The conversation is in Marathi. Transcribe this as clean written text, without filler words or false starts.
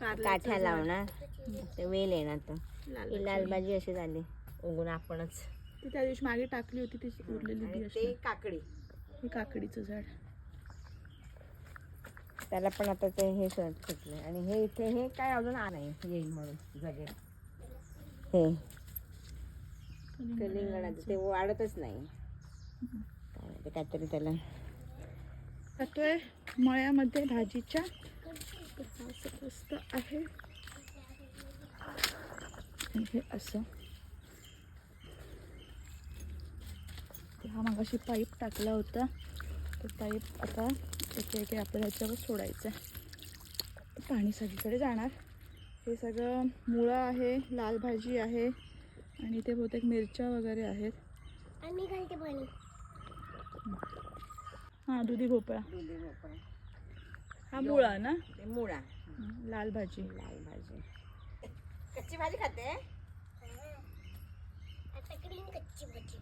काठ्या लावणार ते वेल येणार तर ही लाल भाजी अशी झाली उगून आपणच ती त्या दिवशी मागे टाकली होती ती उरलेली ती अशी. ते काकडी हे काकडीचं झाड. त्याला पण आता ते हे सुटले आणि हे इथे हे काय अजून नाही येईल म्हणून जगेल हे कलिंगडाचं ते वाढतच नाही काय ते काहीतरी त्याला जातोय मळ्यामध्ये भाजीच्या. मस्त आहे आणि हे असं हा मगाशी पाईप टाकला होता तो पाईप आता एक आपल्याला ह्याच्यावर सोडायचं आहे. पाणी सगळीकडे जाणार. हे सगळं मुळा आहे, लाल भाजी आहे आणि ते बहुतेक मिरच्या वगैरे आहेत. आणि घालते पाणी. हां दुधी भोपळा. दुधी भोपळा हा मुळा ना. ते मुळा लाल भाजी. लाल भाजी कच्ची भाजी खाते आता कच्ची भाजी.